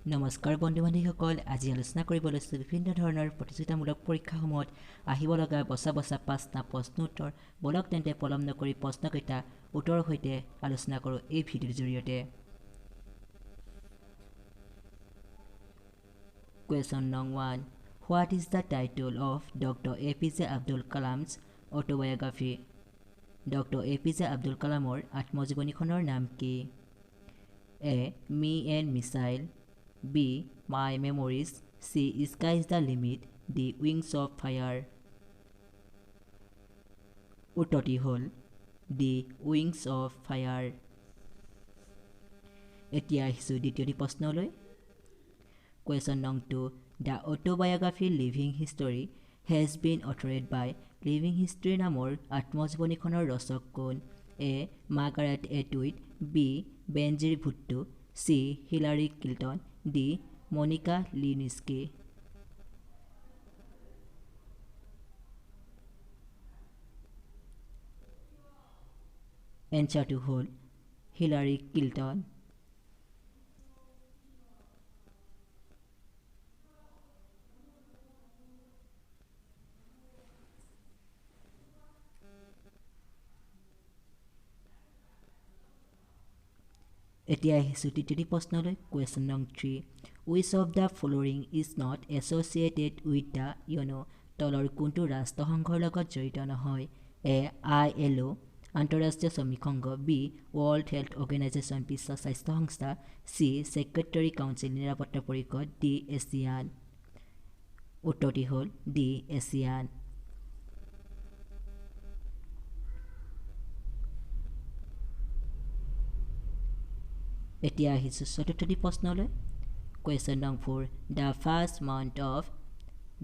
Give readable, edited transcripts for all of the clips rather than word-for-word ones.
নমস্কাৰ বন্ধু-বান্ধৱীসকল, আজি আলোচনা কৰিব লৈছোঁ বিভিন্ন ধৰণৰ প্ৰতিযোগিতামূলক পৰীক্ষাসমূহত আহিব লগা বছা 5টা প্ৰশ্ন উত্তৰ। বলক তেন্তে পলম নকৰি প্ৰশ্নকেইটা উত্তৰৰ সৈতে আলোচনা কৰোঁ এই ভিডিঅ'ৰ জৰিয়তে। Question number 1. What is the title of Dr. APJ Abdul Kalam's autobiography? Dr. APJ Abdul Kalamৰ আত্মজীৱনীখনৰ নাম কি? A. Me and Missile, B. My Memories, C. Sky is the Limit, D. Wings of Fire. উত্তৰটি হ'ল D. Wings of Fire. এতিয়া আহিছোঁ দ্বিতীয়টি প্ৰশ্নলৈ। Question number 2. The autobiography Living History has been authored by Living History নামৰ আত্মজীৱনীখনৰ ৰচক কোন? A. Margaret Atwood, B. Benjir Bhutto, C. Hillary Clinton, D. Monica Lewinsky. এনচাৰটো হ'ল Hillary Clinton. এতিয়া আহিছোঁ তৃতীয়টি প্ৰশ্নলৈ। Question number 3. Which of the following is not associated with the UNO? তলৰ কোনটো ৰাষ্ট্ৰসংঘৰ লগত জড়িত নহয়? A. ILO আন্তঃৰাষ্ট্ৰীয় শ্ৰমিক সংঘ, B. World Health Organization বিশ্ব স্বাস্থ্য সংস্থা, C. Secretary Council নিৰাপত্তা পৰিষদ, D. ASEAN. উত্তৰটি হ'ল D. ASEAN. এতিয়া আহিছোঁ চতুৰ্থটি প্ৰশ্নলৈ। Question number 4. The first month of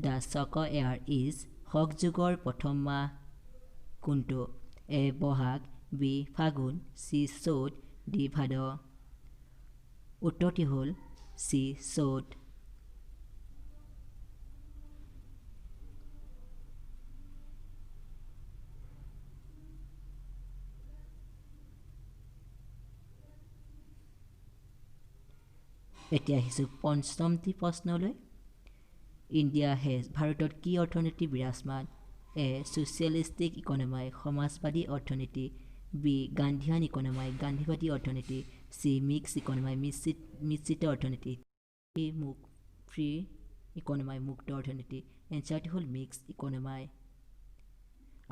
the Saka year is শক যুগৰ প্ৰথম মাহ কোনটো? A. বহাগ, B. ফাগুন, C. চ'ত, D. ভাদ। উত্তৰটি হ'ল C. চ'ত। এতিয়া আহিছোঁ পঞ্চমটি প্ৰশ্নলৈ। ইণ্ডিয়া হেজ ভাৰতত কি অৰ্থনীতি বিৰাজমান? A. ছ'চিয়েলিষ্টিক ইকনমি সমাজবাদী অৰ্থনীতি, B. গান্ধীয়ান ইকনমি গান্ধীবাদী অৰ্থনীতি, C. মিক্স ইকনমি মিশ্ৰিত অৰ্থনীতি, D. ফ্ৰী ইকনমি মুক্ত অৰ্থনীতি। এনচাৰটো হ'ল মিক্স ইকনমি।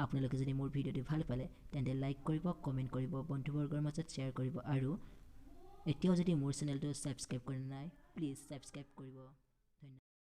আপোনালোকে যদি মোৰ ভিডিঅ'টো ভাল পালে তেন্তে লাইক কৰিব, কমেণ্ট কৰিব, বন্ধুবৰ্গৰ মাজত শ্বেয়াৰ কৰিব আৰু এতিয়াও যদি মোৰ চেনেলটো ছাবস্ক্ৰাইব কৰা নাই প্লিজ ছাবস্ক্ৰাইব কৰিব।